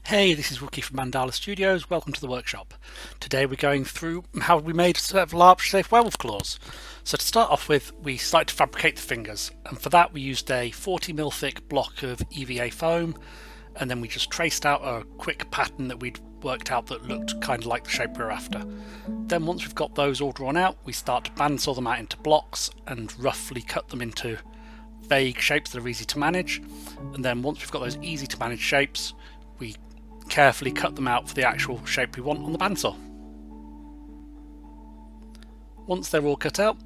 Hey, this is Rookie from Mandala Studios. Welcome to the workshop. Today we're going through how we made a set of large safe werewolf claws. So to start off with, we started to fabricate the fingers, and for that we used a 40mm thick block of EVA foam, and then we just traced out a quick pattern that we'd worked out that looked kind of like the shape we were after. Then once we've got those all drawn out, we start to bandsaw them out into blocks and roughly cut them into vague shapes that are easy to manage. And then once we've got those easy to manage shapes, we carefully cut them out for the actual shape we want on the bandsaw. Once they're all cut out,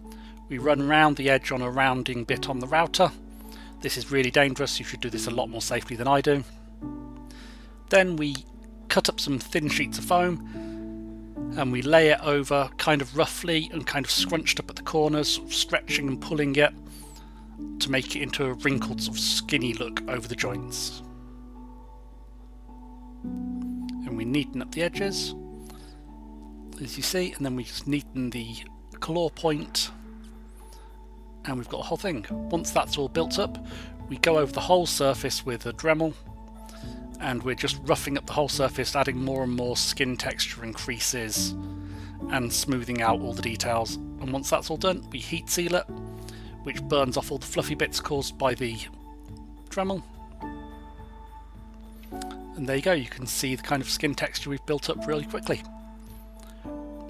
we run round the edge on a rounding bit on the router. This is really dangerous, you should do this a lot more safely than I do. Then we cut up some thin sheets of foam and we lay it over kind of roughly and kind of scrunched up at the corners, sort of stretching and pulling it to make it into a wrinkled sort of skinny look over the joints. And we neaten up the edges, as you see, and then we just neaten the claw point, and we've got the whole thing. Once that's all built up, we go over the whole surface with a Dremel, and we're just roughing up the whole surface, adding more and more skin texture and creases, and smoothing out all the details. And once that's all done, we heat seal it, which burns off all the fluffy bits caused by the Dremel. And there you go, you can see the kind of skin texture we've built up really quickly.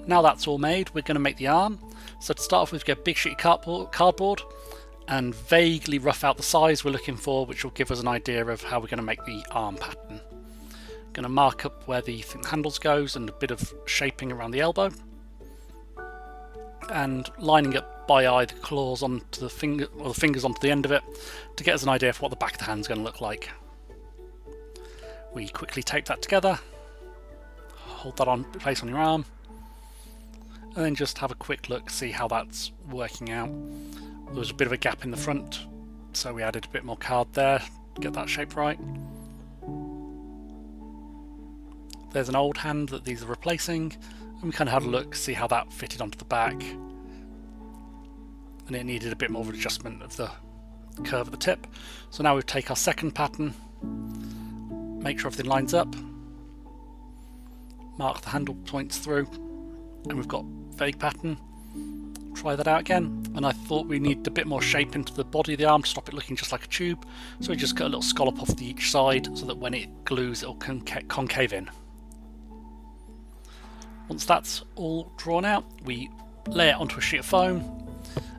Now that's all made, we're going to make the arm. So to start off with, we get a big sheet of cardboard and vaguely rough out the size we're looking for, which will give us an idea of how we're going to make the arm pattern. Going to mark up where the handles goes and a bit of shaping around the elbow. And lining up by eye the claws onto the finger, or the fingers onto the end of it, to get us an idea of what the back of the hand's going to look like. We quickly tape that together, hold that on place on your arm, and then just have a quick look, see how that's working out. There was a bit of a gap in the front, so we added a bit more card there to get that shape right. There's an old hand that these are replacing, and we kind of had a look, see how that fitted onto the back. And it needed a bit more of an adjustment of the curve at the tip. So now we take our second pattern, make sure everything lines up, mark the handle points through, and we've got vague pattern. Try that out again, and I thought we needed a bit more shape into the body of the arm to stop it looking just like a tube, so we just cut a little scallop off the each side so that when it glues it'll concave in. Once that's all drawn out, we lay it onto a sheet of foam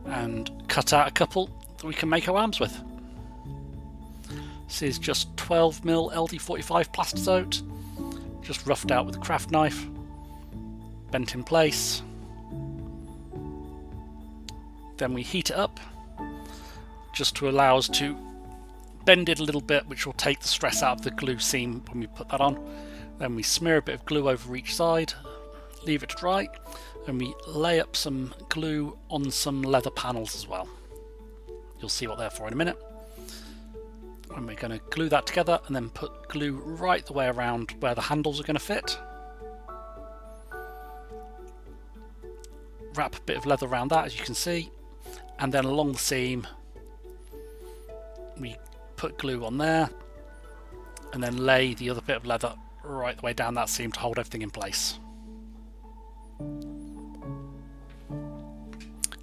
and cut out a couple that we can make our arms with. This is just 12mm LD45 plastizote, just roughed out with a craft knife, bent in place. Then we heat it up, just to allow us to bend it a little bit, which will take the stress out of the glue seam when we put that on. Then we smear a bit of glue over each side, leave it to dry, and we lay up some glue on some leather panels as well. You'll see what they're for in a minute. And we're going to glue that together and then put glue right the way around where the handles are going to fit. Wrap a bit of leather around that, as you can see, and then along the seam we put glue on there and then lay the other bit of leather right the way down that seam to hold everything in place.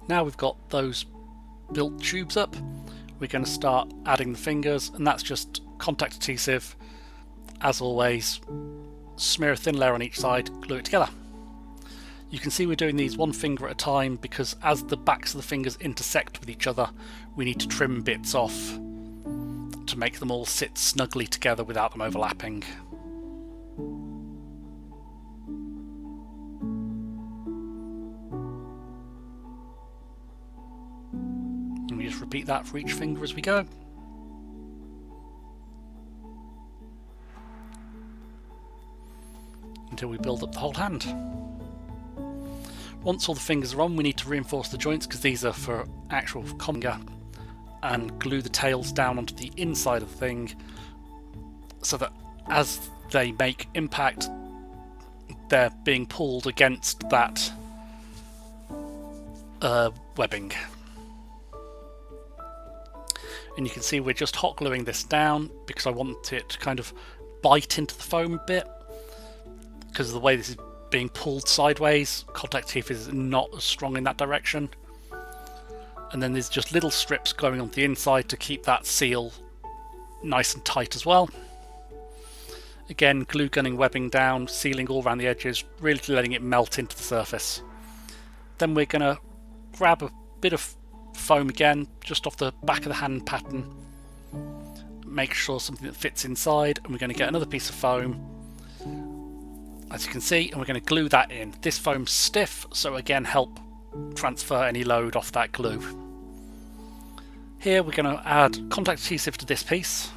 Now we've got those built tubes up, we're going to start adding the fingers, and that's just contact adhesive. As always, smear a thin layer on each side, glue it together. You can see we're doing these one finger at a time because as the backs of the fingers intersect with each other, we need to trim bits off to make them all sit snugly together without them overlapping. And we just repeat that for each finger as we go. Until we build up the whole hand. Once all the fingers are on, we need to reinforce the joints because these are for actual conga, and glue the tails down onto the inside of the thing so that as they make impact, they're being pulled against that webbing. And you can see we're just hot gluing this down because I want it to kind of bite into the foam a bit because of the way this is being pulled sideways. Contact teeth is not as strong in that direction. And then there's just little strips going on the inside to keep that seal nice and tight as well. Again, glue gunning webbing down, sealing all around the edges, really letting it melt into the surface. Then we're going to grab a bit of foam again, just off the back of the hand pattern. Make sure something that fits inside, and we're going to get another piece of foam, as you can see, and we're going to glue that in. This foam's stiff, so again help transfer any load off that glue. Here we're going to add contact adhesive to this piece,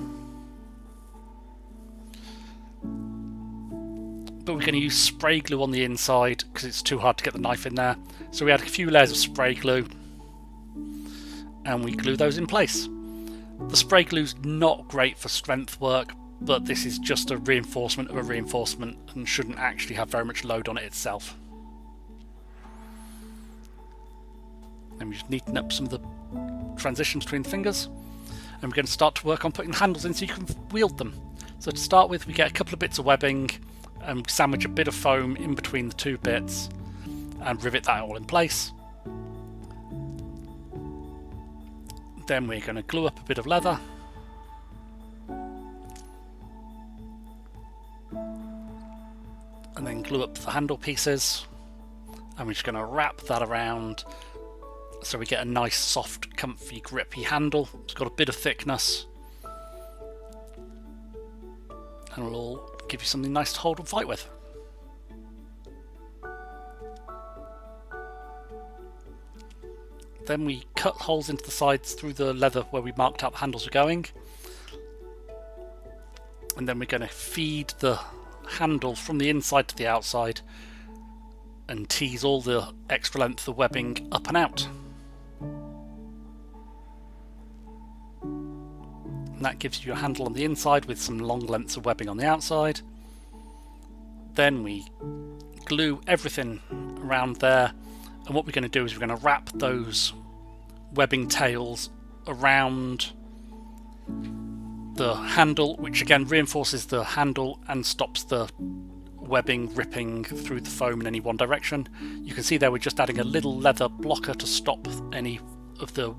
but we're going to use spray glue on the inside because it's too hard to get the knife in there. So we add a few layers of spray glue and we glue those in place. The spray glue's not great for strength work, but this is just a reinforcement of a reinforcement and shouldn't actually have very much load on it itself. And we just neaten up some of the transitions between the fingers, and we're going to start to work on putting the handles in so you can wield them. So to start with, we get a couple of bits of webbing and sandwich a bit of foam in between the two bits and rivet that all in place. Then we're going to glue up a bit of leather, and then glue up the handle pieces, and we're just going to wrap that around so we get a nice soft comfy grippy handle. It's got a bit of thickness and it'll all give you something nice to hold and fight with. Then we cut holes into the sides through the leather where we marked out the handles are going, and then we're going to feed the handle from the inside to the outside and tease all the extra length of the webbing up and out. And that gives you a handle on the inside with some long lengths of webbing on the outside. Then we glue everything around there, and what we're going to do is we're going to wrap those webbing tails around the handle, which again reinforces the handle and stops the webbing ripping through the foam in any one direction. You can see there we're just adding a little leather blocker to stop any of the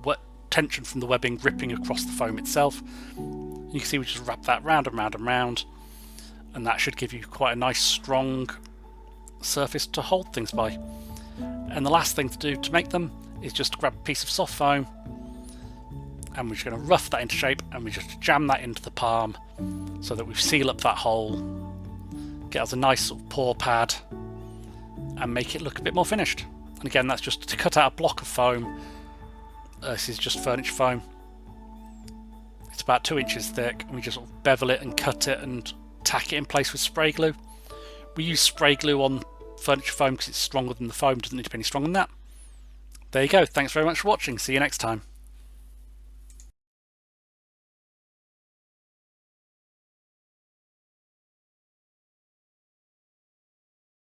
tension from the webbing ripping across the foam itself. You can see we just wrap that round and round and round, and that should give you quite a nice strong surface to hold things by. And the last thing to do to make them is just grab a piece of soft foam, and we're just going to rough that into shape, and we just jam that into the palm so that we seal up that hole, get us a nice sort of paw pad, and make it look a bit more finished. And again, that's just to cut out a block of foam. This is just furniture foam. It's about 2 inches thick, and we just sort of bevel it and cut it and tack it in place with spray glue. We use spray glue on furniture foam because it's stronger than the foam, doesn't need to be any stronger than that. There you go, thanks very much for watching, see you next time.